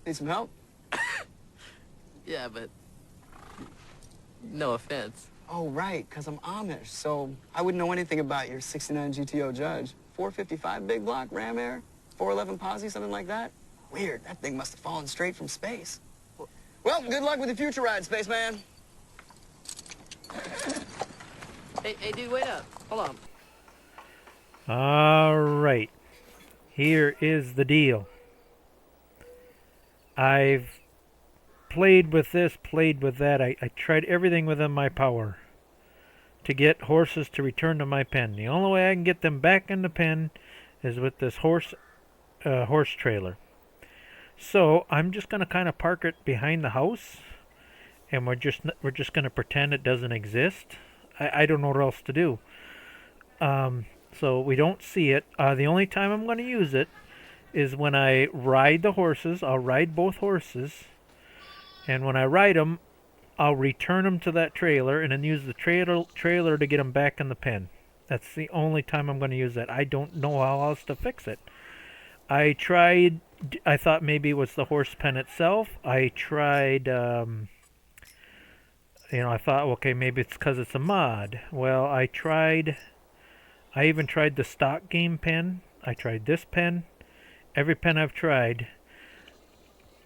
Need some help? Yeah, but no offense. Oh, right, because I'm Amish, so I wouldn't know anything about your 69 GTO Judge. 455 big block, ram air, 411 posi, something like that? Weird, that thing must have fallen straight from space. Well, good luck with your future ride, spaceman. Hey, dude, wait up. Hold on. All right. Here is the deal. I've played with this, played with that. I tried everything within my power to get horses to return to my pen. The only way I can get them back in the pen is with this horse trailer. So I'm just gonna kind of park it behind the house, and we're just gonna pretend it doesn't exist. I don't know what else to do. So we don't see it. The only time I'm going to use it is when I ride the horses. I'll ride both horses, and when I ride them, I'll return them to that trailer and then use the trailer to get them back in the pen. That's the only time I'm going to use that. I don't know how else to fix it. I tried. I thought maybe it was the horse pen itself. I tried. I thought, okay, maybe it's because it's a mod. Well, I even tried the stock game pen. I tried this pen. Every pen I've tried.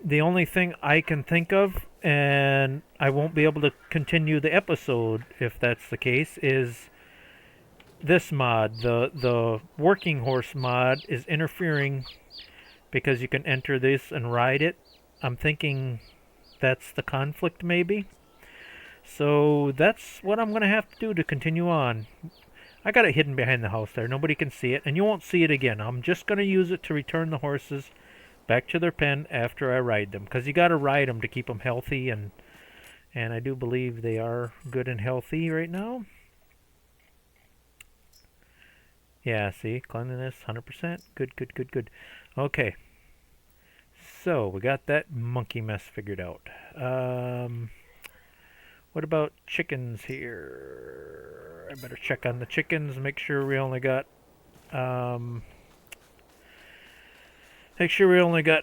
The only thing I can think of, and I won't be able to continue the episode if that's the case, is this mod. The working horse mod is interfering because you can enter this and ride it. I'm thinking that's the conflict maybe. So that's what I'm going to have to do to continue on. I got it hidden behind the house there. Nobody can see it, and you won't see it again. I'm just going to use it to return the horses back to their pen after I ride them, because you got to ride them to keep them healthy, and I do believe they are good and healthy right now. Yeah, see, cleanliness 100%. Good, good, good, good. Okay, so we got that monkey mess figured out. What about chickens here? I better check on the chickens, make sure we only got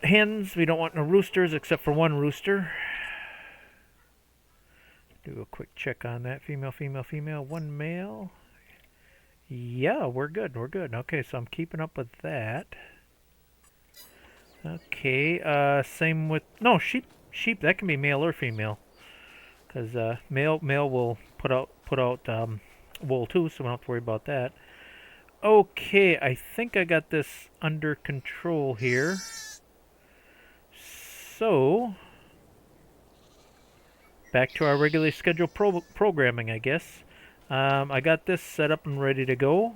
hens. We don't want no roosters except for one rooster. Do a quick check on that. Female, female, female, one male. Yeah, we're good, we're good. Okay, so I'm keeping up with that. Okay, same with, no, sheep, that can be male or female. Because male will put out wool too, so we don't have to worry about that. Okay, I think I got this under control here. So back to our regularly scheduled programming, I guess. I got this set up and ready to go,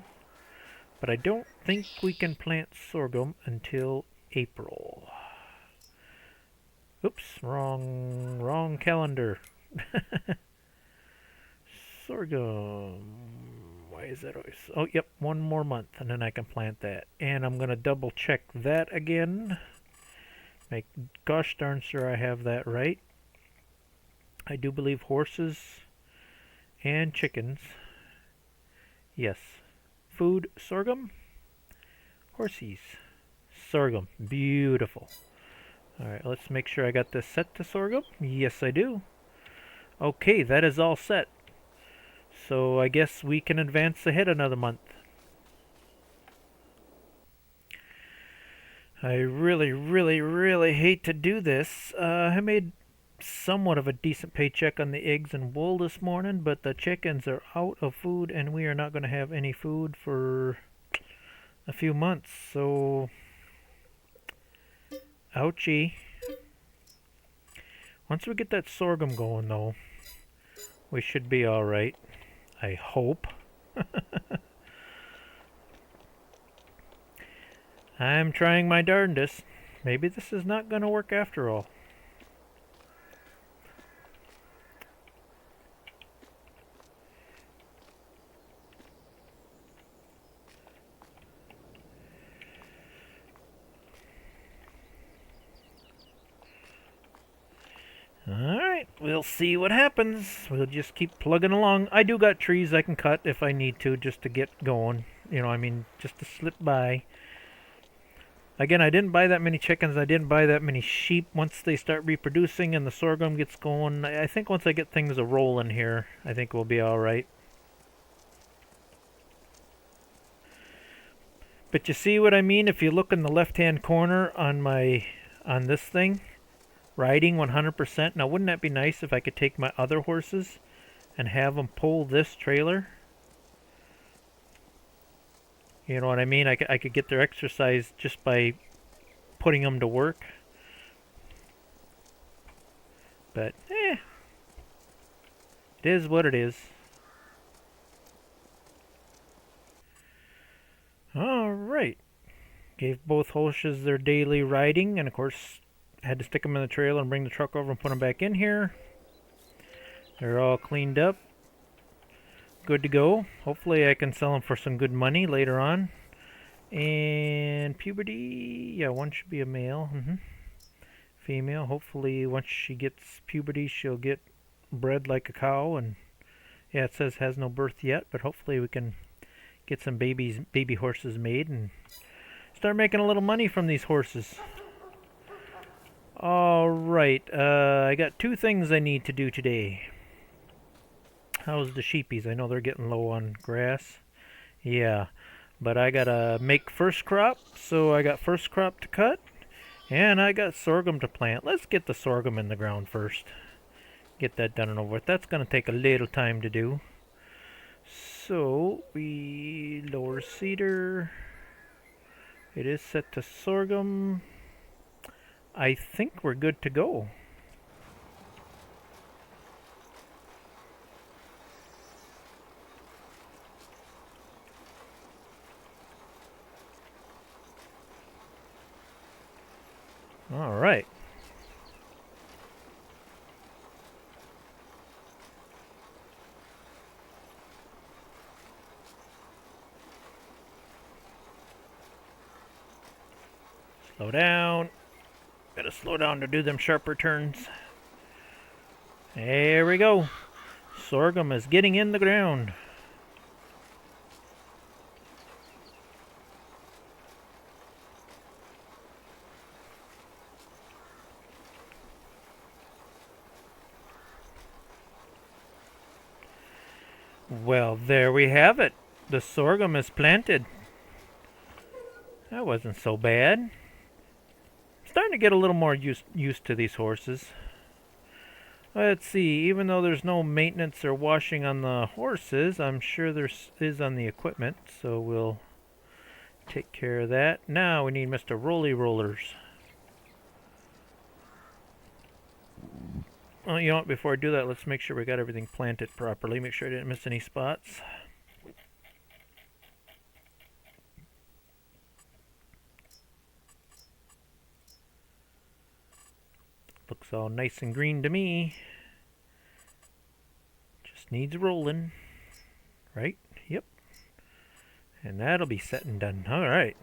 but I don't think we can plant sorghum until April. Oops, wrong calendar. Sorghum. Why is that always? Oh, yep, one more month, and then I can plant that. And I'm gonna double check that again. Make gosh darn sure I have that right. I do believe horses and chickens. Yes. Food, sorghum. Horsies. Sorghum. Beautiful. Alright, let's make sure I got this set to sorghum. Yes, I do. Okay, that is all set. So I guess we can advance ahead another month. I really, really, really hate to do this. I made somewhat of a decent paycheck on the eggs and wool this morning, but the chickens are out of food, and we are not going to have any food for a few months. So, ouchie. Once we get that sorghum going, though, we should be alright. I hope. I'm trying my darndest. Maybe this is not going to work after all. Alright, we'll see what happens. We'll just keep plugging along. I do got trees I can cut if I need to, just to get going. You know, I mean, just to slip by. Again, I didn't buy that many chickens. I didn't buy that many sheep. Once they start reproducing and the sorghum gets going, I think once I get things a rolling here, I think we'll be all right. But you see what I mean? If you look in the left-hand corner on this thing, riding 100%. Now, wouldn't that be nice if I could take my other horses and have them pull this trailer? You know what I mean? I could get their exercise just by putting them to work. But, it is what it is. Alright. Gave both horses their daily riding, and of course, had to stick them in the trailer and bring the truck over and put them back in here. They're all cleaned up. Good to go. Hopefully I can sell them for some good money later on. And puberty, yeah, one should be a male. Female. Hopefully once she gets puberty, she'll get bred like a cow. And yeah, it says has no birth yet, but hopefully we can get some baby horses made and start making a little money from these horses. Alright, I got 2 things I need to do today. How's the sheepies? I know they're getting low on grass. Yeah, but I gotta make first crop, so I got first crop to cut, and I got sorghum to plant. Let's get the sorghum in the ground first. Get that done and over with. That's gonna take a little time to do. So, we lower cedar. It is set to sorghum. I think we're good to go. All right. Slow down. Gotta slow down to do them sharper turns. There we go. Sorghum is getting in the ground. Well, there we have it. The sorghum is planted. That wasn't so bad. Starting to get a little more used to these horses. Let's see, even though there's no maintenance or washing on the horses, I'm sure there is on the equipment, so we'll take care of that. Now we need Mr. Rolly Rollers. Oh, you know what, before I do that, let's make sure we got everything planted properly. Make sure I didn't miss any spots. Looks all nice and green to me. Just needs rolling. Right? Yep. And that'll be set and done. Alright.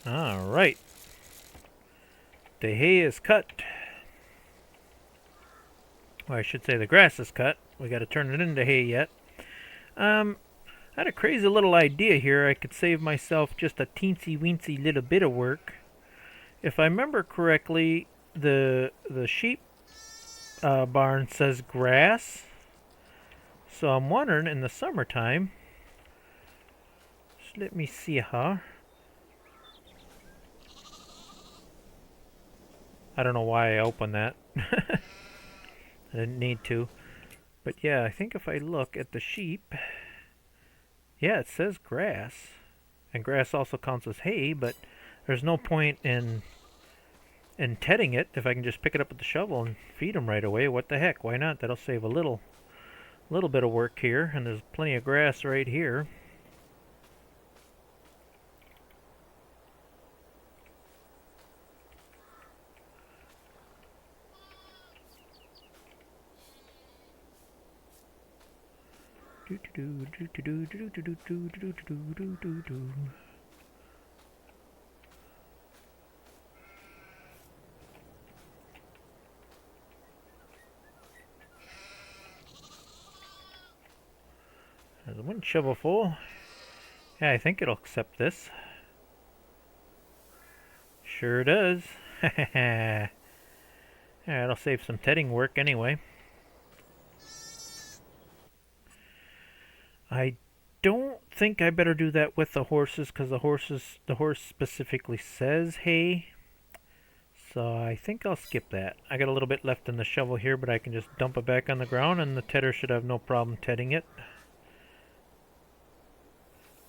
Alright. The hay is cut. Or I should say the grass is cut. We got to turn it into hay yet. I had a crazy little idea here. I could save myself just a teensy-weensy little bit of work. If I remember correctly, the sheep barn says grass. So I'm wondering in the summertime. Just let me see, huh? I don't know why I opened that. I didn't need to. But yeah, I think if I look at the sheep, yeah, it says grass. And grass also counts as hay, but there's no point in tedding it if I can just pick it up with the shovel and feed them right away. What the heck? Why not? That'll save a little bit of work here, and there's plenty of grass right here. There's one shovel full. Yeah, I think it'll accept this. Sure does. Yeah, it'll save some tedding work anyway. I don't think I better do that with the horses because the horse specifically says hay. So I think I'll skip that. I got a little bit left in the shovel here, but I can just dump it back on the ground and the tedder should have no problem tedding it.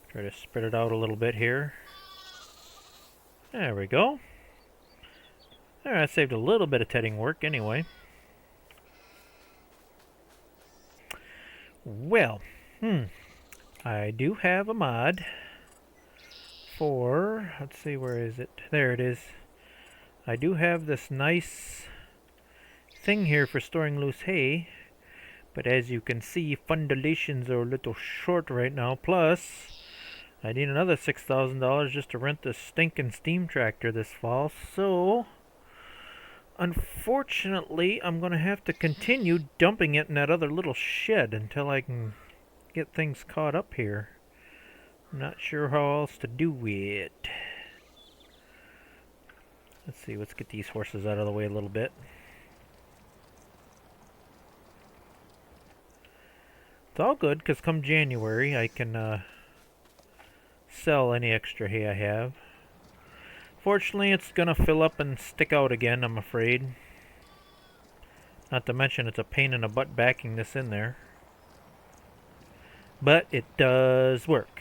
Try to spread it out a little bit here. There we go. There, I saved a little bit of tedding work anyway. Well, I do have a mod for, let's see, where is it? There it is. I do have this nice thing here for storing loose hay, but as you can see, fundilations are a little short right now. Plus, I need another $6,000 just to rent this stinking steam tractor this fall. So, unfortunately, I'm going to have to continue dumping it in that other little shed until I can get things caught up here. I'm not sure how else to do it. Let's see, let's get these horses out of the way a little bit. It's all good, because come January, I can sell any extra hay I have. Fortunately, it's going to fill up and stick out again, I'm afraid. Not to mention, it's a pain in the butt backing this in there. But it does work.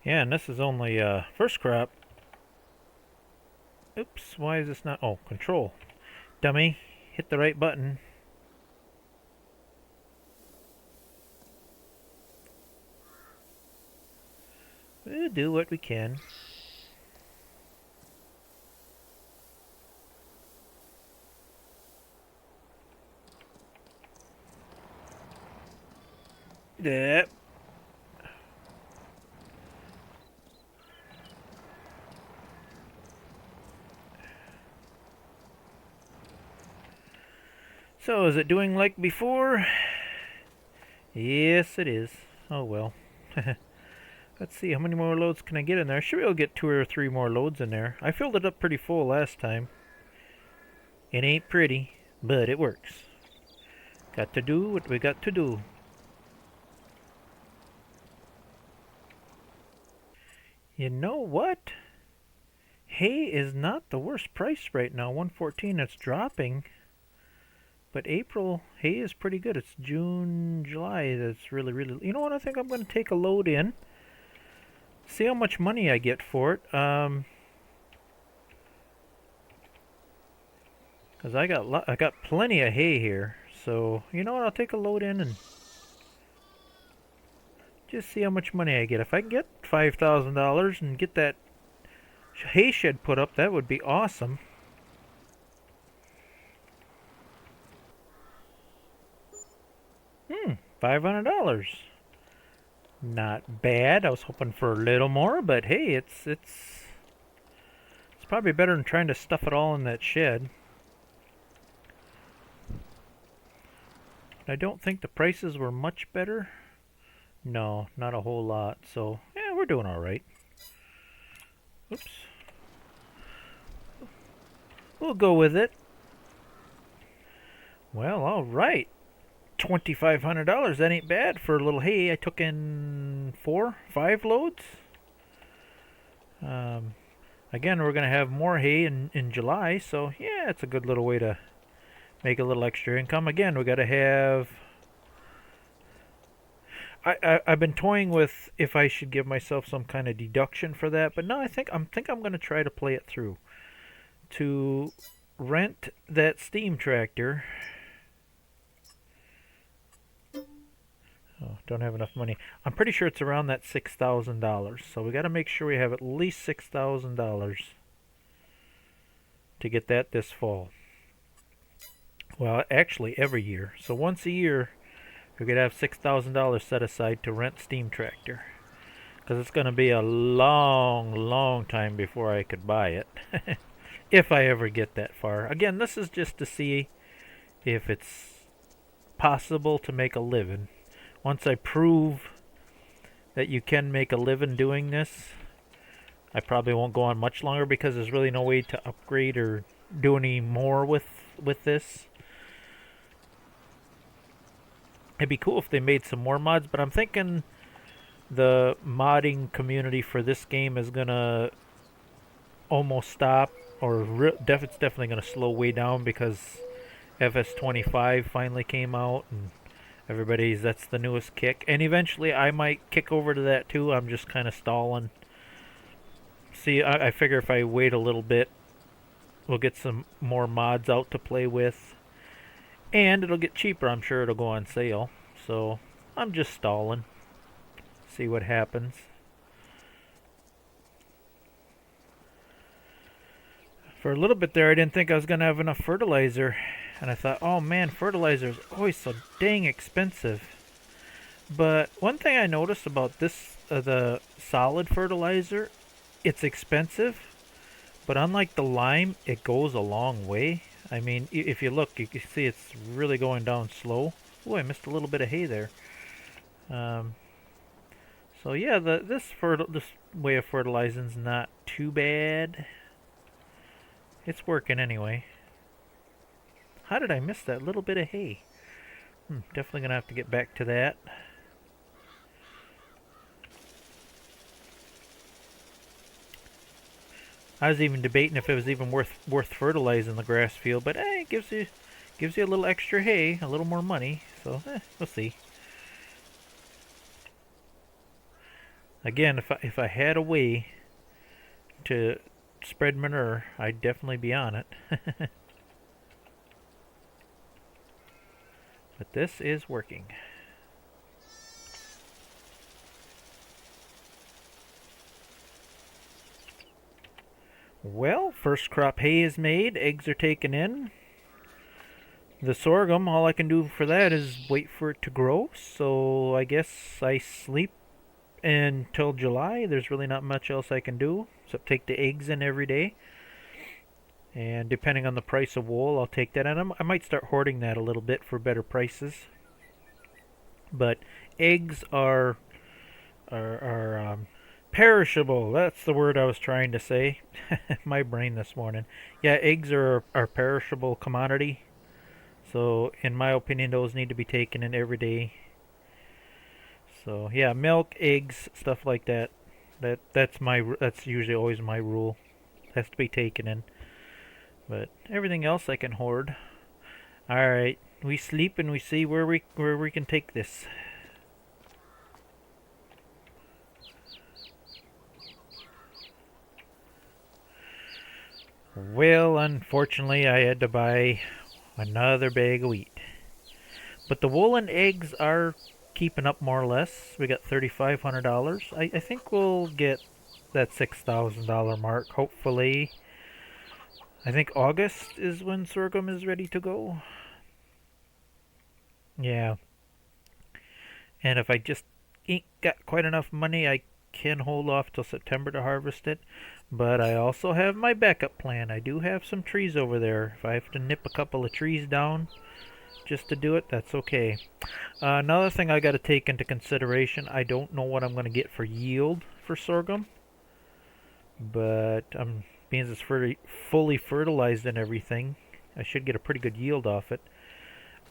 Yeah, and this is only first crop. Oops, why is this not? Oh, control. Dummy, hit the right button. We'll do what we can. Yep. So, is it doing like before? Yes, it is. Oh well. Let's see, how many more loads can I get in there? I should be able to get 2 or 3 more loads in there. I filled it up pretty full last time. It ain't pretty, but it works. Got to do what we got to do. You know what? Hay is not the worst price right now. 114, it's dropping. But April, hay is pretty good. It's June, July, that's really, really... You know what? I think I'm going to take a load in. See how much money I get for it. Because I got plenty of hay here. So, you know what? I'll take a load in and just see how much money I get. If I can get $5,000 and get that hay shed put up, that would be awesome. $500. Not bad. I was hoping for a little more, but hey, it's probably better than trying to stuff it all in that shed. I don't think the prices were much better. No, not a whole lot. So, yeah, we're doing all right. Oops. We'll go with it. Well, all right. $2,500. That ain't bad for a little hay. I took in 5 loads. Again, we're going to have more hay in July, so yeah, it's a good little way to make a little extra income. Again, we got to have... I've been toying with if I should give myself some kind of deduction for that, but no, I think I'm going to try to play it through. To rent that steam tractor... Oh, don't have enough money. I'm pretty sure it's around that $6,000. So we got to make sure we have at least $6,000 to get that this fall. Well, actually every year. So once a year, we could have $6,000 set aside to rent Steam Tractor. Because it's going to be a long, long time before I could buy it. If I ever get that far. Again, this is just to see if it's possible to make a living. Once I prove that you can make a living doing this, I probably won't go on much longer because there's really no way to upgrade or do any more with this. It'd be cool if they made some more mods, but I'm thinking the modding community for this game is gonna almost stop, or it's definitely gonna slow way down because FS22 finally came out and that's the newest kick. And eventually I might kick over to that too. I'm just kind of stalling. See, I figure if I wait a little bit, we'll get some more mods out to play with. And it'll get cheaper. I'm sure it'll go on sale. So I'm just stalling. See what happens. For a little bit there, I didn't think I was going to have enough fertilizer. And I thought, oh man, fertilizer is always so dang expensive. But one thing I noticed about this, the solid fertilizer, it's expensive. But unlike the lime, it goes a long way. I mean, if you look, you can see it's really going down slow. Oh, I missed a little bit of hay there. So yeah, this way of fertilizing is not too bad. It's working anyway. How did I miss that little bit of hay? Definitely gonna have to get back to that. I was even debating if it was even worth fertilizing the grass field, but it gives you a little extra hay, a little more money. So we'll see. Again, if I had a way to spread manure, I'd definitely be on it. But this is working. Well, first crop hay is made, eggs are taken in. The sorghum, all I can do for that is wait for it to grow, so I guess I sleep until July. There's really not much else I can do except take the eggs in every day. And depending on the price of wool, I'll take that. And I might start hoarding that a little bit for better prices. But eggs are perishable. That's the word I was trying to say. My brain this morning. Yeah, eggs are perishable commodity. So, in my opinion, those need to be taken in every day. So, yeah, milk, eggs, stuff like that. That's usually always my rule. Has to be taken in. But everything else I can hoard. All right, we sleep and we see where we can take this. Well, unfortunately, I had to buy another bag of wheat. But the wool and eggs are keeping up more or less. We got $3,500. I think we'll get that $6,000 mark, hopefully. I think August is when sorghum is ready to go. Yeah. And if I just ain't got quite enough money, I can hold off till September to harvest it. But I also have my backup plan. I do have some trees over there. If I have to nip a couple of trees down just to do it, that's okay. Another thing I got to take into consideration, I don't know what I'm going to get for yield for sorghum. But being it's fully fertilized and everything, I should get a pretty good yield off it.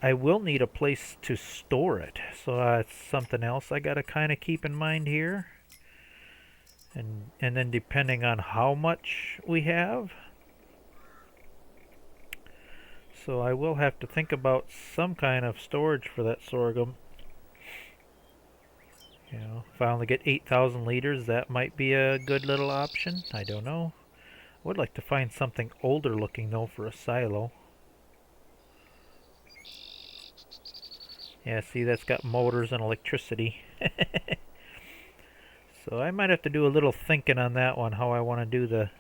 I will need a place to store it, so that's something else I got to kind of keep in mind here. And then depending on how much we have, so I will have to think about some kind of storage for that sorghum. You know, if I only get 8,000 liters, that might be a good little option. I don't know. I would like to find something older looking though for a silo. Yeah, see, that's got motors and electricity. So I might have to do a little thinking on that one, how I want to do the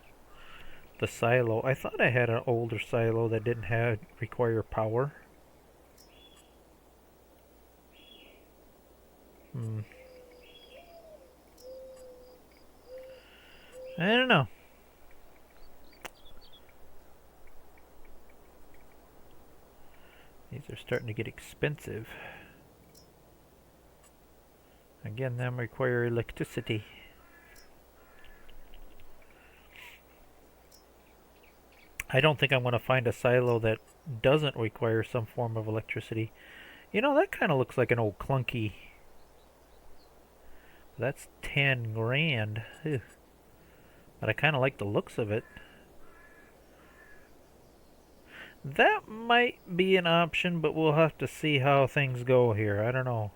silo. I thought I had an older silo that didn't require power. I don't know. These are starting to get expensive. Again, them require electricity. I don't think I'm going to find a silo that doesn't require some form of electricity. You know, that kind of looks like an old clunky. That's 10 grand. Ugh. But I kind of like the looks of it. That might be an option, but we'll have to see how things go here. I don't know.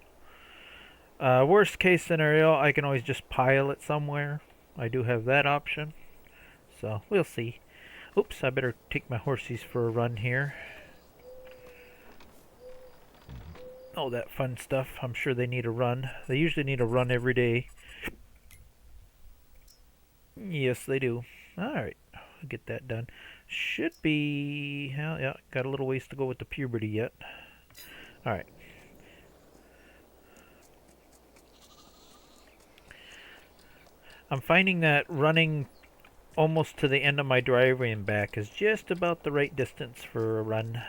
Worst case scenario, I can always just pile it somewhere. I do have that option. So, we'll see. Oops, I better take my horsies for a run here. Oh, that fun stuff. I'm sure they need a run. They usually need a run every day. Yes, they do. Alright, I'll get that done. Should be... Well, yeah, got a little ways to go with the puberty yet. Alright. I'm finding that running almost to the end of my driveway and back is just about the right distance for a run.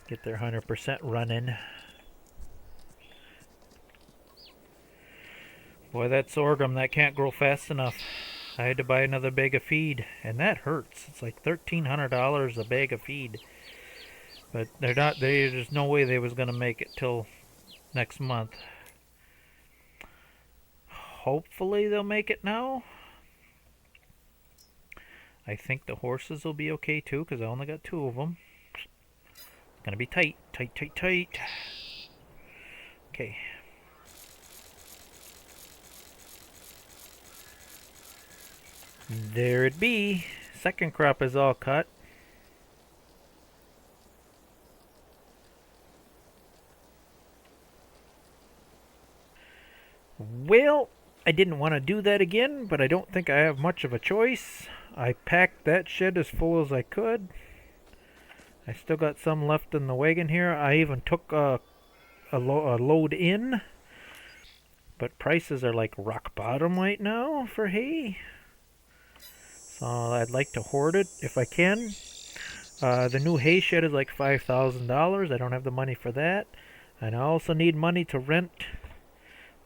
Get their 100% running. Boy, that sorghum, that can't grow fast enough. I had to buy another bag of feed, and that hurts. It's like $1,300 a bag of feed. But there's no way they was going to make it till next month. Hopefully they'll make it now. I think the horses will be okay too, because I only got 2 of them. It's going to be tight, tight, tight, tight. Okay. There it be. Second crop is all cut. Well, I didn't want to do that again, but I don't think I have much of a choice. I packed that shed as full as I could. I still got some left in the wagon here. I even took a load in. But prices are like rock bottom right now for hay. So I'd like to hoard it if I can. The new hay shed is like $5,000. I don't have the money for that. And I also need money to rent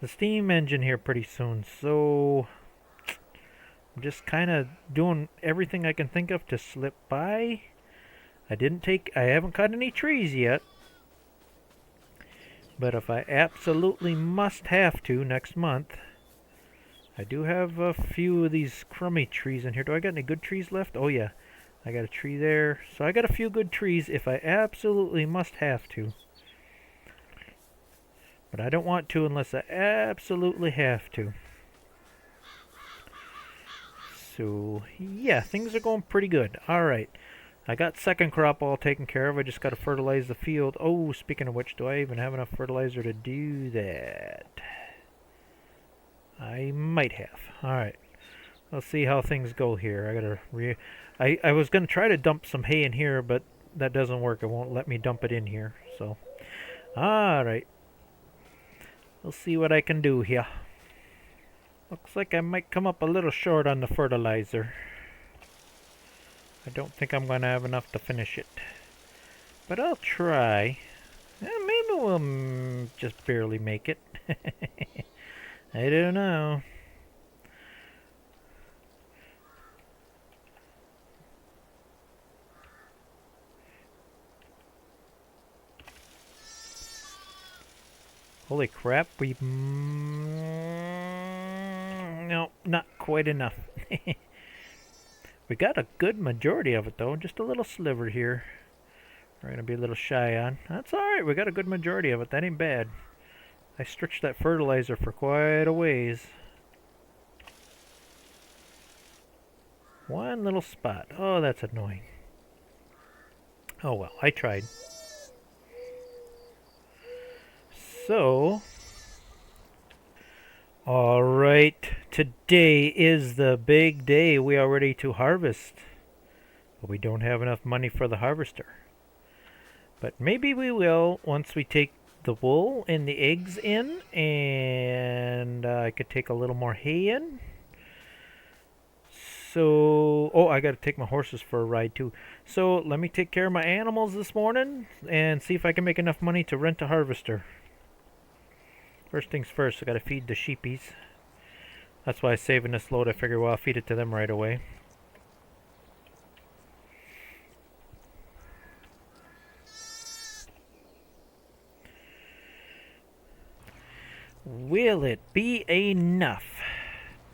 the steam engine here pretty soon. So I'm just kind of doing everything I can think of to slip by. I haven't cut any trees yet. But if I absolutely must have to next month, I do have a few of these crummy trees in here. Do I got any good trees left? Oh yeah, I got a tree there. So I got a few good trees if I absolutely must have to. But I don't want to unless I absolutely have to. So yeah, things are going pretty good. Alright. I got second crop all taken care of. I just got to fertilize the field. Oh, speaking of which, do I even have enough fertilizer to do that? I might have. Alright. Let's see how things go here. I was going to try to dump some hay in here, but that doesn't work. It won't let me dump it in here. So, alright. We'll see what I can do here. Looks like I might come up a little short on the fertilizer. I don't think I'm going to have enough to finish it. But I'll try. Maybe we'll just barely make it. I don't know. Holy crap, no, not quite enough. We got a good majority of it though, just a little sliver here. We're going to be a little shy on. That's alright, we got a good majority of it, that ain't bad. I stretched that fertilizer for quite a ways. One little spot. Oh, that's annoying. Oh well, I tried. So, alright, today is the big day. We are ready to harvest. But we don't have enough money for the harvester. But maybe we will once we take the wool and the eggs in, and I could take a little more hay in. So, oh, I got to take my horses for a ride too. So let me take care of my animals this morning and see if I can make enough money to rent a harvester. First things first, I got to feed the sheepies. That's why I'm saving this load. I figure, well, I'll feed it to them right away. Will it be enough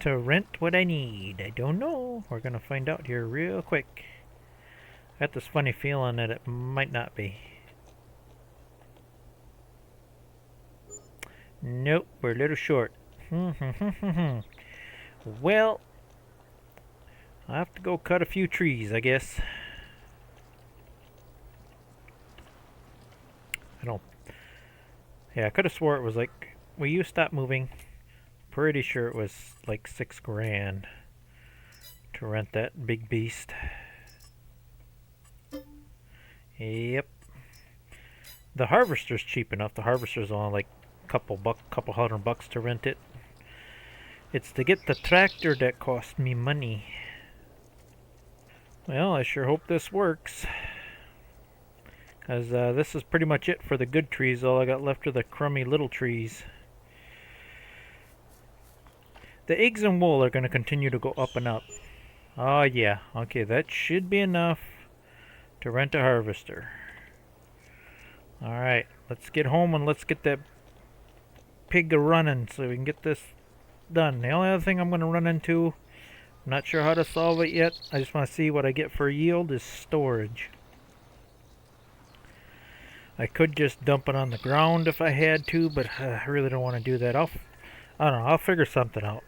to rent what I need? I don't know. We're going to find out here real quick. I got this funny feeling that it might not be. Nope, we're a little short. Well, I'll have to go cut a few trees, I guess. Yeah, I could have swore it was like, will you stop moving? Pretty sure it was like $6 grand to rent that big beast. Yep. The harvester's cheap enough. The harvester's only like couple $100 to rent it. It's to get the tractor that cost me money. Well, I sure hope this works. Because this is pretty much it for the good trees. All I got left are the crummy little trees. The eggs and wool are going to continue to go up and up. Oh yeah, okay, that should be enough to rent a harvester. Alright, let's get home and let's get that pig running so we can get this done. The only other thing I'm going to run into, I'm not sure how to solve it yet, I just want to see what I get for yield, is storage. I could just dump it on the ground if I had to, but I really don't want to do that. I don't know, I'll figure something out.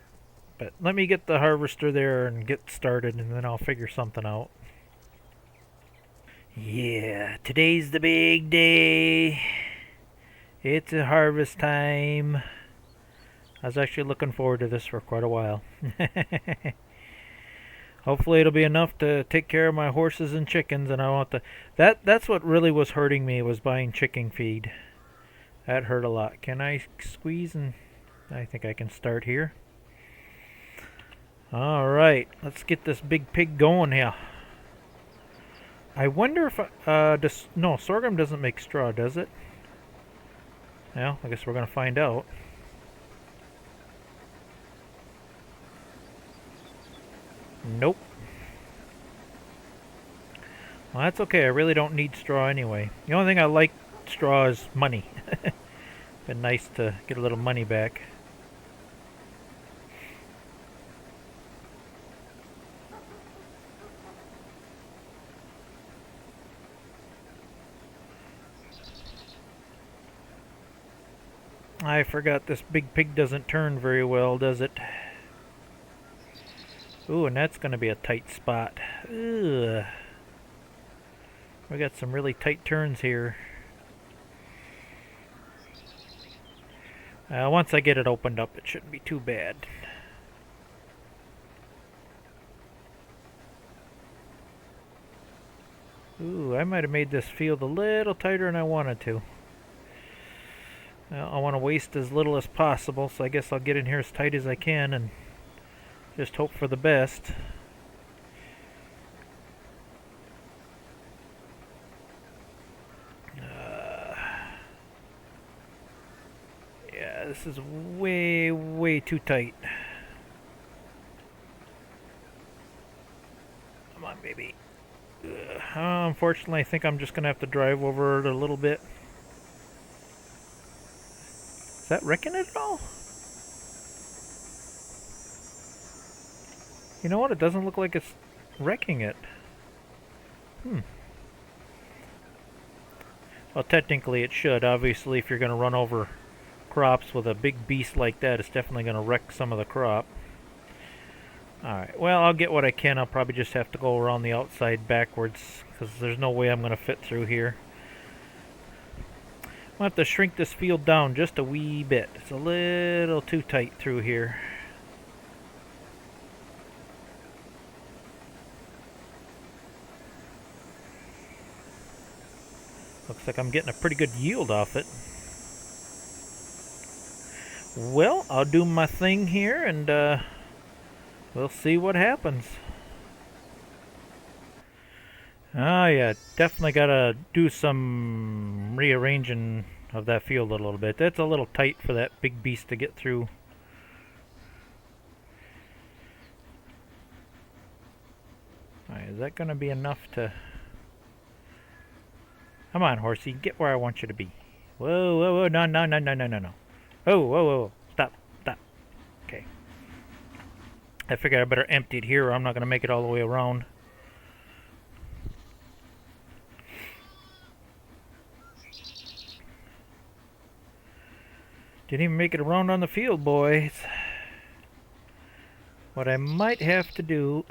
But let me get the harvester there and get started, and then I'll figure something out. Yeah, today's the big day. It's a harvest time. I was actually looking forward to this for quite a while. Hopefully it'll be enough to take care of my horses and chickens, and I want to... That's what really was hurting me, was buying chicken feed. That hurt a lot. Can I squeeze? And I think I can start here. Alright, let's get this big pig going here. I wonder if... no, sorghum doesn't make straw, does it? Well, I guess we're going to find out. Nope. Well, that's okay. I really don't need straw anyway. The only thing I like straw is money. Been nice to get a little money back. I forgot this big pig doesn't turn very well, does it? Ooh, and that's going to be a tight spot. Ugh. We got some really tight turns here. Once I get it opened up, it shouldn't be too bad. Ooh, I might have made this field a little tighter than I wanted to. I want to waste as little as possible, so I guess I'll get in here as tight as I can and just hope for the best. Yeah, this is way, way too tight. Come on, baby. Unfortunately, I think I'm just going to have to drive over it a little bit. Is that wrecking it at all? You know what? It doesn't look like it's wrecking it. Well, technically it should. Obviously, if you're going to run over crops with a big beast like that, it's definitely going to wreck some of the crop. Alright, well, I'll get what I can. I'll probably just have to go around the outside backwards, because there's no way I'm going to fit through here. I'll have to shrink this field down just a wee bit. It's a little too tight through here. Looks like I'm getting a pretty good yield off it. Well, I'll do my thing here, and we'll see what happens. Ah, yeah, definitely gotta do some rearranging of that field a little bit. That's a little tight for that big beast to get through. Alright, is that gonna be enough to... Come on, horsey, get where I want you to be. Whoa, whoa, whoa, no, no, no, no, no, no, no. Oh, whoa, whoa, whoa, stop, stop. Okay. I figured I better empty it here or I'm not gonna make it all the way around. Didn't even make it around on the field, boys. What I might have to do...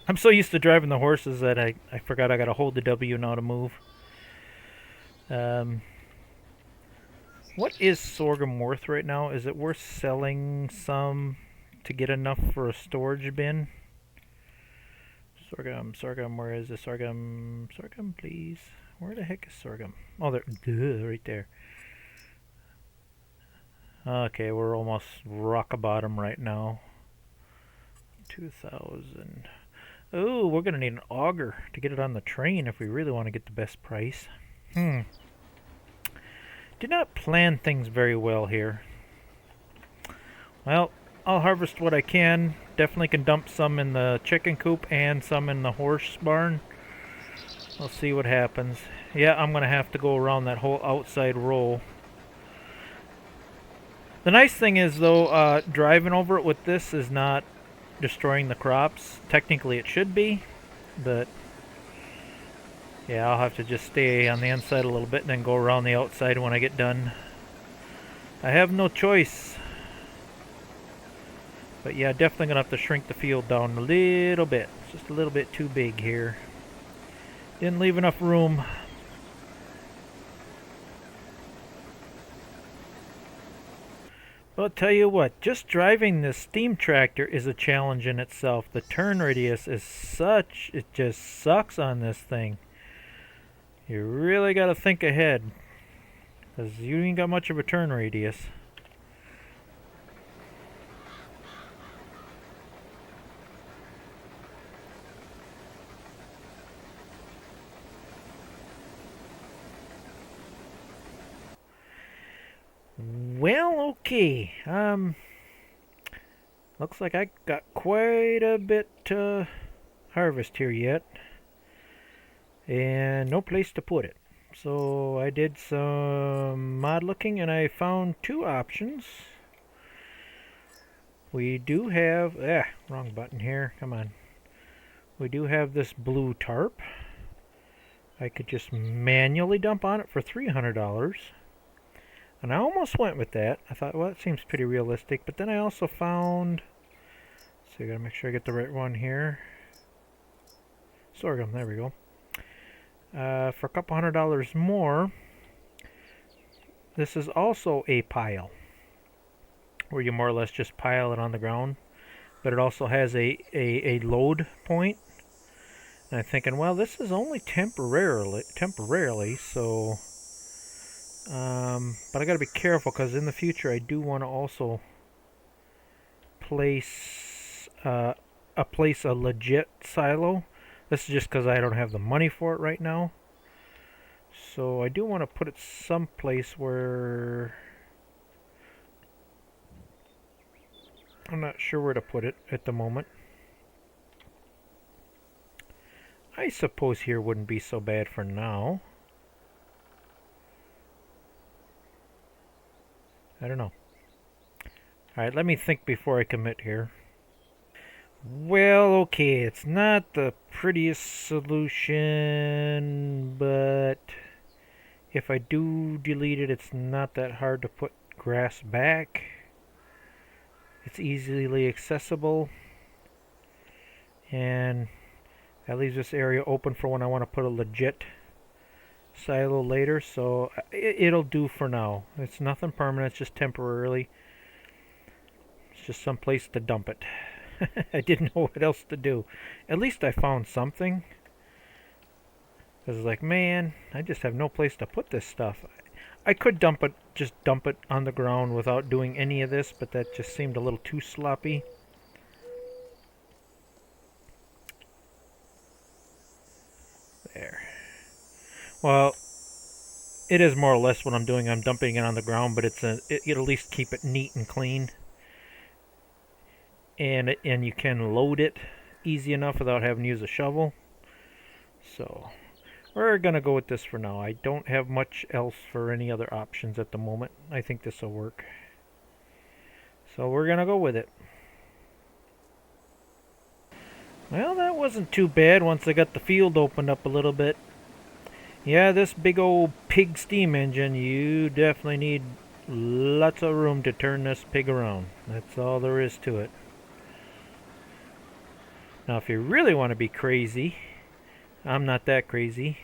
I'm so used to driving the horses that I forgot I gotta hold the W now to move. What is sorghum worth right now? Is it worth selling some to get enough for a storage bin? Sorghum, sorghum, where is the sorghum? Sorghum, please. Where the heck is sorghum? Oh, there, right there. Okay, we're almost rock bottom right now. 2,000. Oh, we're gonna need an auger to get it on the train if we really want to get the best price. Did not plan things very well here. Well, I'll harvest what I can. Definitely can dump some in the chicken coop and some in the horse barn. We'll see what happens. Yeah, I'm gonna have to go around that whole outside row. The nice thing is, though, driving over it with this is not destroying the crops. Technically it should be, but yeah, I'll have to just stay on the inside a little bit and then go around the outside when I get done. I have no choice. But yeah, definitely gonna have to shrink the field down a little bit. It's just a little bit too big here. Didn't leave enough room. Well, I'll tell you what, just driving this steam tractor is a challenge in itself. The turn radius is such, it just sucks on this thing. You really got to think ahead, because you ain't got much of a turn radius. Well, okay. Looks like I got quite a bit to harvest here yet. And no place to put it. So I did some mod looking and I found two options. We do have... wrong button here. Come on. We do have this blue tarp. I could just manually dump on it for $300. And I almost went with that. I thought, well, it seems pretty realistic. But then I also found... So I gotta make sure I get the right one here. Sorghum, there we go. For a couple $100 more, this is also a pile. Where you more or less just pile it on the ground. But it also has a load point. And I'm thinking, well, this is only temporarily, so... but I gotta be careful because in the future I do want to also place a legit silo. This is just because I don't have the money for it right now. So I do want to put it someplace where I'm not sure where to put it at the moment. I suppose here wouldn't be so bad for now. I don't know. Alright, let me think before I commit here. Well, okay, it's not the prettiest solution, but if I do delete it, it's not that hard to put grass back. It's easily accessible. And that leaves this area open for when I want to put a legit silo later, so it'll do for now. It's nothing permanent, it's just temporarily. It's just some place to dump it. I didn't know what else to do. At least I found something. Because it's like, man, I just have no place to put this stuff. I could dump it, just dump it on the ground without doing any of this, but that just seemed a little too sloppy. There. Well, it is more or less what I'm doing. I'm dumping it on the ground, but it'll at least keep it neat and clean. And you can load it easy enough without having to use a shovel. So we're gonna go with this for now. I don't have much else for any other options at the moment. I think this will work. So we're gonna go with it. Well, that wasn't too bad once I got the field opened up a little bit. Yeah, this big old pig steam engine, you definitely need lots of room to turn this pig around. That's all there is to it. Now, if you really want to be crazy, I'm not that crazy,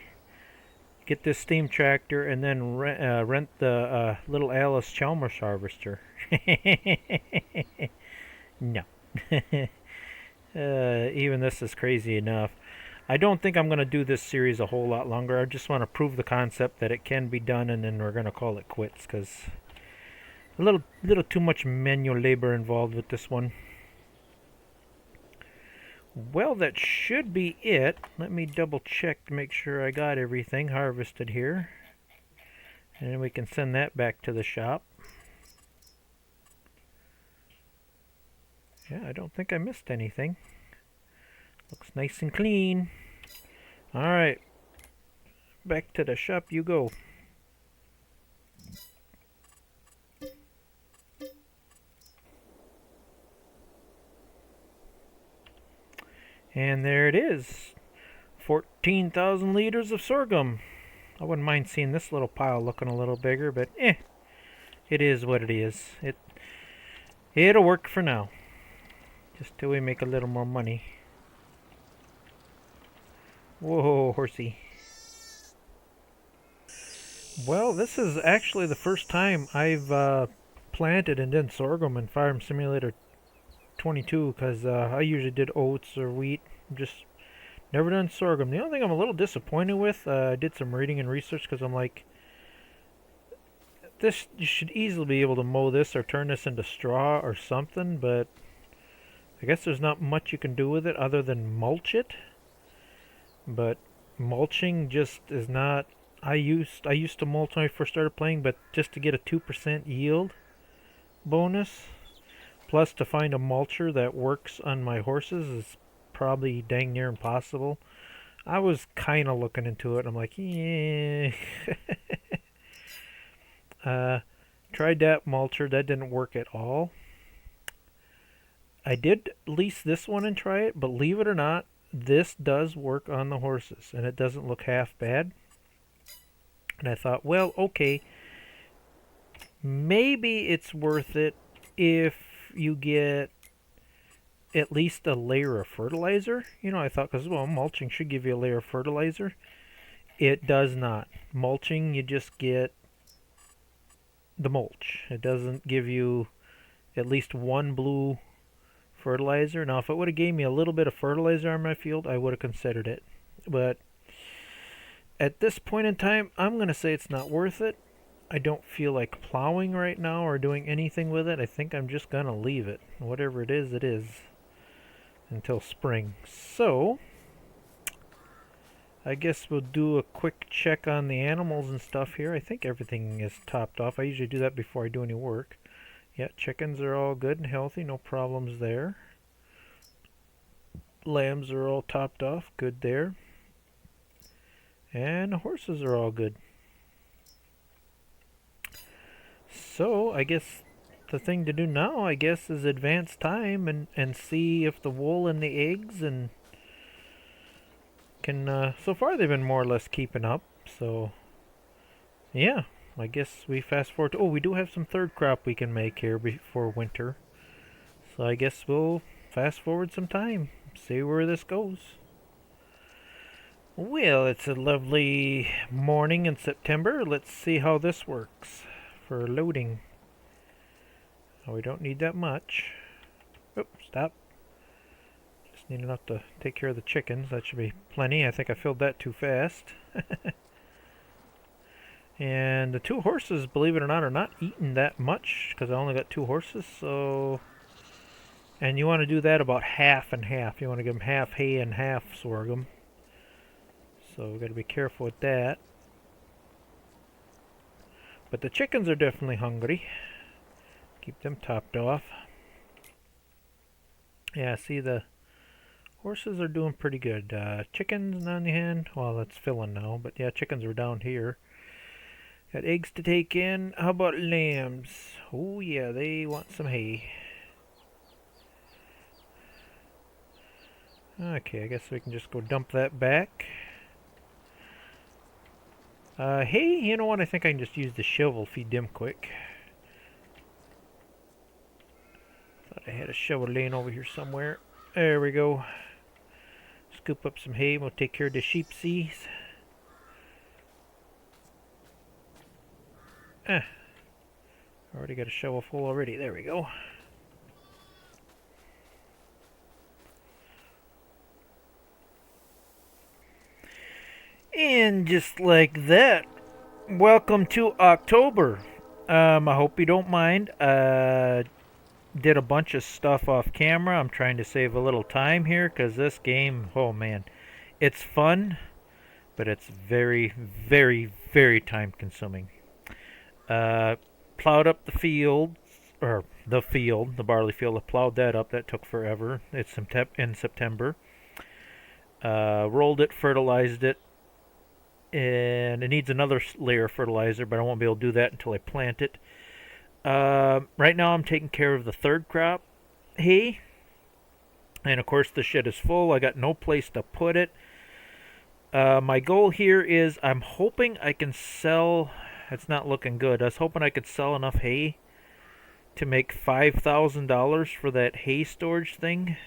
get this steam tractor and then rent the little Alice Chalmers harvester. No. Even this is crazy enough. I don't think I'm going to do this series a whole lot longer. I just want to prove the concept that it can be done, and then we're going to call it quits, because a little too much manual labor involved with this one. Well, that should be it. Let me double check to make sure I got everything harvested here. And then we can send that back to the shop. Yeah, I don't think I missed anything. Looks nice and clean. Alright. Back to the shop you go. And there it is. 14,000 liters of sorghum. I wouldn't mind seeing this little pile looking a little bigger, but it is what it is. It'll work for now. Just till we make a little more money. Whoa, horsey. Well, this is actually the first time I've planted and done sorghum in Farm Simulator 22, because I usually did oats or wheat. Just never done sorghum. The only thing I'm a little disappointed with, I did some reading and research, because I'm like, this, you should easily be able to mow this or turn this into straw or something, but I guess there's not much you can do with it other than mulch it. But mulching just is not... I used to mulch when I first started playing, but just to get a 2% yield bonus, plus to find a mulcher that works on my horses, is probably dang near impossible. I was kind of looking into it. I'm like, yeah. Tried that mulcher. That didn't work at all. I did lease this one and try it, but believe it or not, this does work on the horses, and it doesn't look half bad. And I thought, well, okay, maybe it's worth it if you get at least a layer of fertilizer. You know, I thought, because, well, mulching should give you a layer of fertilizer. It does not. Mulching, you just get the mulch. It doesn't give you at least one blue fertilizer. Now, if it would have gave me a little bit of fertilizer on my field, I would have considered it. But at this point in time, I'm going to say it's not worth it. I don't feel like plowing right now or doing anything with it. I think I'm just going to leave it. Whatever it is, until spring. So, I guess we'll do a quick check on the animals and stuff here. I think everything is topped off. I usually do that before I do any work. Yeah, chickens are all good and healthy. No problems there. Lambs are all topped off. Good there. And the horses are all good. So, I guess the thing to do now, I guess, is advance time and see if the wool and the eggs and can, so far they've been more or less keeping up. So, yeah, I guess we fast forward to, oh, we do have some third crop we can make here before winter. So I guess we'll fast forward some time, see where this goes. Well, it's a lovely morning in September. Let's see how this works for loading. Oh, we don't need that much. Oops, stop. Just need enough to take care of the chickens. That should be plenty. I think I filled that too fast. And the 2 horses, believe it or not, are not eating that much because I only got 2 horses. So, and you want to do that about half and half. You want to give them half hay and half sorghum. So we got to be careful with that. But the chickens are definitely hungry. Keep them topped off. Yeah, see, the horses are doing pretty good. Chickens, on the hand, well, it's filling now, but yeah, chickens are down here. Got eggs to take in. How about lambs? Oh yeah, they want some hay. Okay, I guess we can just go dump that back. Hay, you know what? I think I can just use the shovel, feed them quick. Thought I had a shovel laying over here somewhere. There we go. Scoop up some hay. We'll take care of the sheepsies. Already got a shovel full already. There we go. And just like that, welcome to October. I hope you don't mind. Did a bunch of stuff off camera. I'm trying to save a little time here because this game, oh man, it's fun, but it's very, very, very time consuming. Plowed up the field, or the barley field. I plowed that up. That took forever. It's in September. Rolled it, fertilized it, and it needs another layer of fertilizer, but I won't be able to do that until I plant it. Right now I'm taking care of the 3rd crop hay, and of course the shed is full. I got no place to put it. My goal here is I'm hoping I can sell. It's not looking good. I was hoping I could sell enough hay to make $5,000 for that hay storage thing,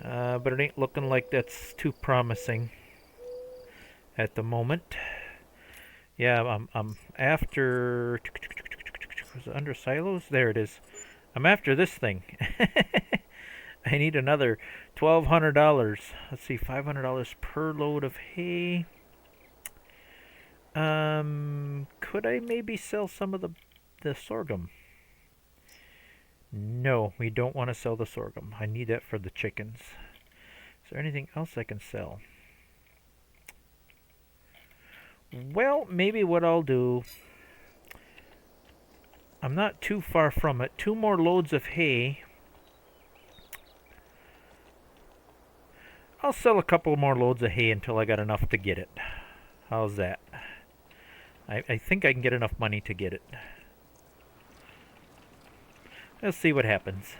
but it ain't looking like that's too promising at the moment. Yeah, I'm after. Was it under silos? There it is. I'm after this thing. I need another $1,200. Let's see, $500 per load of hay. Could I maybe sell some of the sorghum? No, we don't want to sell the sorghum. I need that for the chickens. Is there anything else I can sell? Well, maybe what I'll do, I'm not too far from it. 2 more loads of hay. I'll sell a couple more loads of hay until I got enough to get it. How's that? I think I can get enough money to get it. Let's see what happens.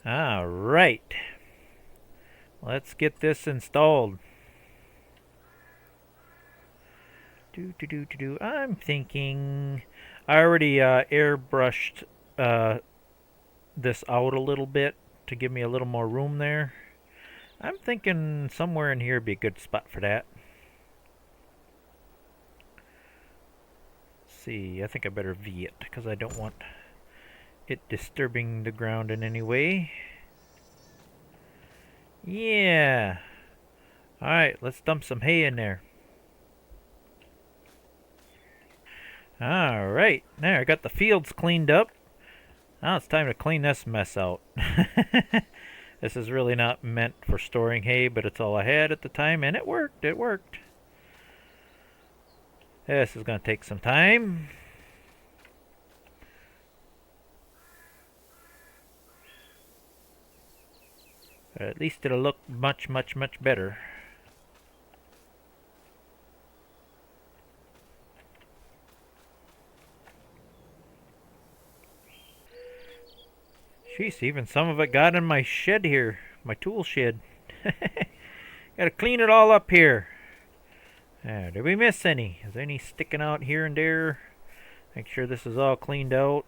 Alright. Let's get this installed. I'm thinking I already airbrushed this out a little bit to give me a little more room there. I'm thinking somewhere in here would be a good spot for that. See, I think I better V it because I don't want it disturbing the ground in any way. Yeah. Alright, let's dump some hay in there. Alright, there, I got the fields cleaned up. Now it's time to clean this mess out. This is really not meant for storing hay, but it's all I had at the time, and it worked, it worked. This is going to take some time. But at least it'll look much, much, much better. Jeez, even some of it got in my shed here, my tool shed. Gotta clean it all up here. Did we miss any? Is there any sticking out here and there? Make sure this is all cleaned out.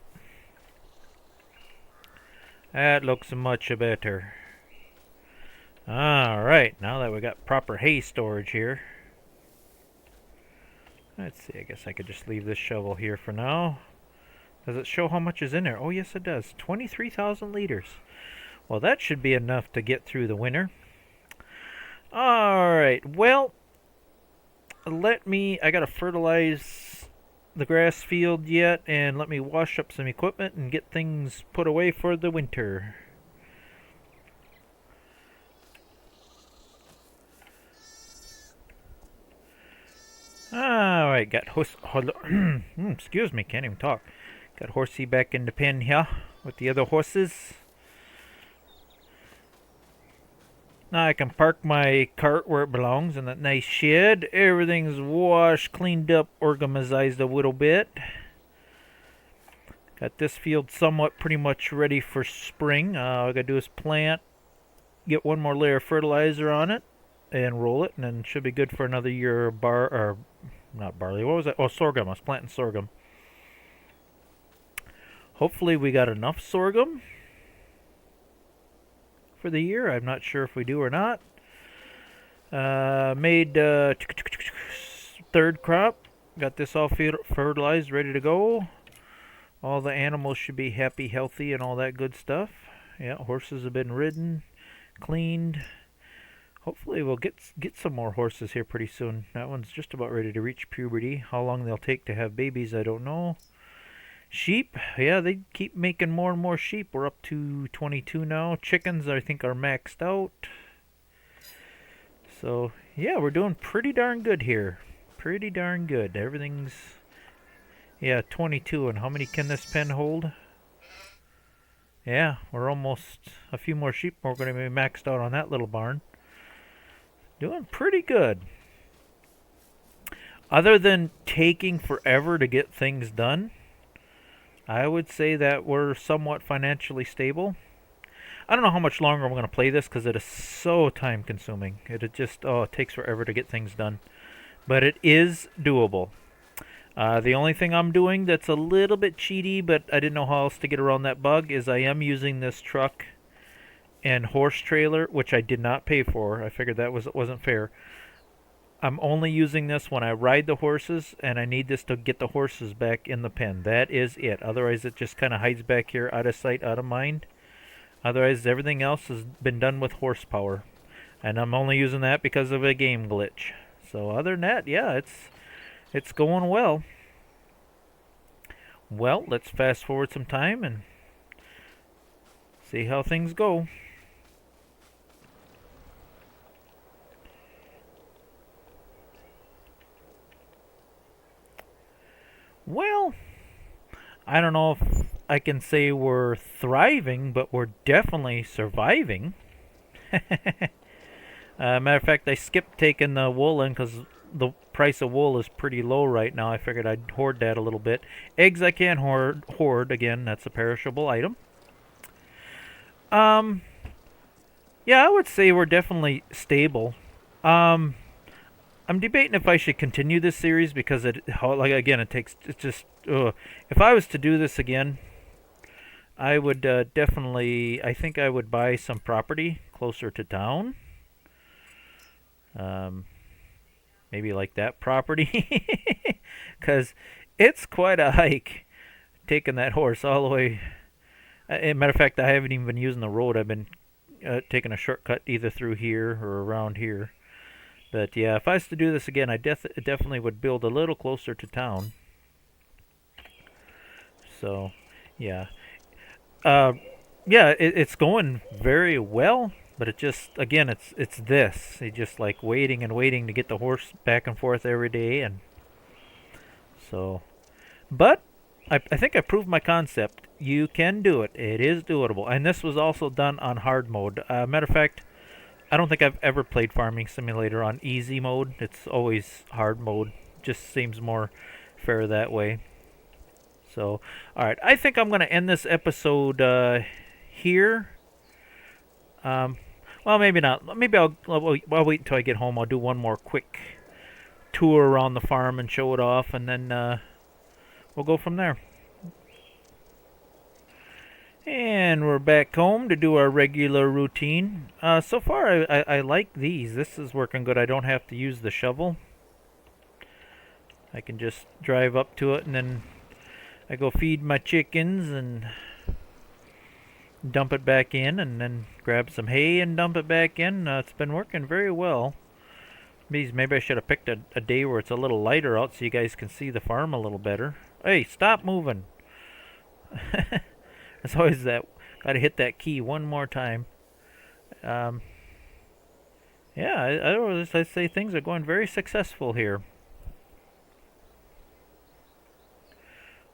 That looks much better. Alright, now that we got proper hay storage here. Let's see, I guess I could just leave this shovel here for now. Does it show how much is in there? Oh yes it does, 23,000 liters. Well, that should be enough to get through the winter. Alright, well, I gotta fertilize the grass field yet, and let me wash up some equipment and get things put away for the winter. Alright, got excuse me, can't even talk. Got Horsey back in the pen here with the other horses. Now I can park my cart where it belongs in that nice shed. Everything's washed, cleaned up, organized a little bit. Got this field somewhat pretty much ready for spring. All I gotta do is plant, get one more layer of fertilizer on it, and roll it, and then should be good for another year of not barley, what was that? Oh, sorghum. I was planting sorghum. Hopefully we got enough sorghum for the year. I'm not sure if we do or not. Made third crop. Got this all fertilized, ready to go. All the animals should be happy, healthy, and all that good stuff. Yeah, horses have been ridden, cleaned. Hopefully we'll get some more horses here pretty soon. That one's just about ready to reach puberty. How long they'll take to have babies, I don't know. Sheep, yeah, they keep making more and more sheep. We're up to 22 now. Chickens, I think, are maxed out. So, yeah, we're doing pretty darn good here. Pretty darn good. Everything's, yeah, 22. And how many can this pen hold? Yeah, we're almost a few more sheep. We're going to be maxed out on that little barn. Doing pretty good. Other than taking forever to get things done, I would say that we're somewhat financially stable. I don't know how much longer I'm going to play this because it is so time consuming. It takes forever to get things done. But it is doable. The only thing I'm doing that's a little bit cheaty, but I didn't know how else to get around that bug, is I am using this truck and horse trailer, which I did not pay for. I figured that wasn't fair. I'm only using this when I ride the horses, and I need this to get the horses back in the pen. That is it. Otherwise, it just kind of hides back here, out of sight, out of mind. Otherwise, everything else has been done with horsepower. And I'm only using that because of a game glitch. So other than that, yeah, it's going well. Well, let's fast forward some time and see how things go. Well, I don't know if I can say we're thriving, but we're definitely surviving. Matter of fact, I skipped taking the wool in because the price of wool is pretty low right now. I figured I'd hoard that a little bit. Eggs I can hoard. Again, that's a perishable item. Yeah, I would say we're definitely stable. I'm debating if I should continue this series because if I was to do this again, I would definitely, I think I would buy some property closer to town. Maybe like that property, because it's quite a hike taking that horse all the way. Matter of fact, I haven't even been using the road. I've been taking a shortcut either through here or around here. But yeah, if I was to do this again, I definitely would build a little closer to town. So, yeah. It's going very well, but it just, again, it's this. It's just like waiting and waiting to get the horse back and forth every day, and so. But I think I proved my concept. You can do it. It is doable, and this was also done on hard mode. Matter of fact, I don't think I've ever played Farming Simulator on easy mode. It's always hard mode. Just seems more fair that way. So, alright. I think I'm going to end this episode here. Well, maybe not. Maybe I'll wait until I get home. I'll do one more quick tour around the farm and show it off, and then we'll go from there. And we're back home to do our regular routine. So far, I like these. This is working good. I don't have to use the shovel. I can just drive up to it, and then I go feed my chickens and dump it back in, and then grab some hay and dump it back in. It's been working very well. Geez, maybe I should have picked a day where it's a little lighter out so you guys can see the farm a little better. Hey, stop moving. It's always that. Gotta hit that key one more time. Yeah, I say things are going very successful here.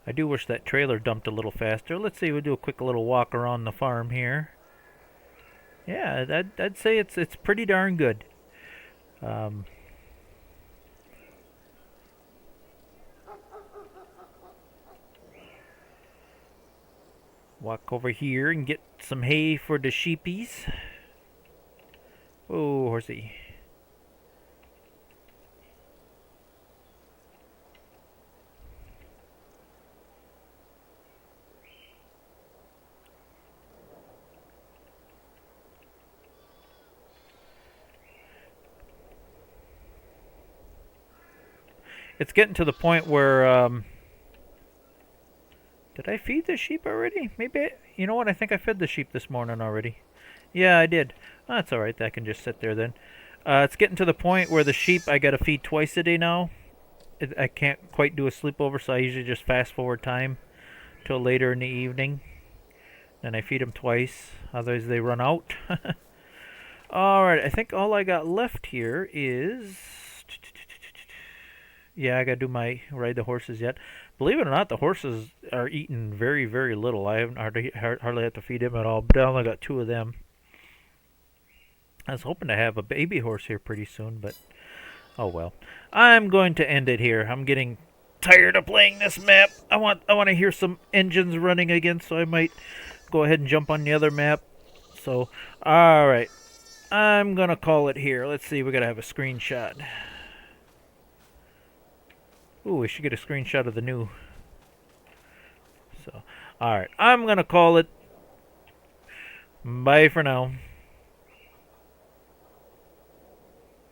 I do wish that trailer dumped a little faster. Let's see, we'll do a quick little walk around the farm here. Yeah, I'd say it's pretty darn good. Walk over here and get some hay for the sheepies. Oh, horsey. It's getting to the point where, did I feed the sheep already? Maybe, you know what, I think I fed the sheep this morning already. Yeah, I did. Oh, that's alright, that can just sit there then. It's getting to the point where the sheep I gotta feed twice a day now. I can't quite do a sleepover, so I usually just fast forward time till later in the evening. Then I feed them twice, otherwise they run out. Alright, I think all I got left here is... Yeah, I gotta do my ride the horses yet. Believe it or not, the horses are eating very, very little. I haven't hardly had to feed them at all, but I only got 2 of them. I was hoping to have a baby horse here pretty soon, but oh well. I'm going to end it here. I'm getting tired of playing this map. I want to hear some engines running again, so I might go ahead and jump on the other map. So, all right. I'm going to call it here. Let's see. We got to have a screenshot. Ooh, we should get a screenshot of the new. So, all right. I'm going to call it. Bye for now.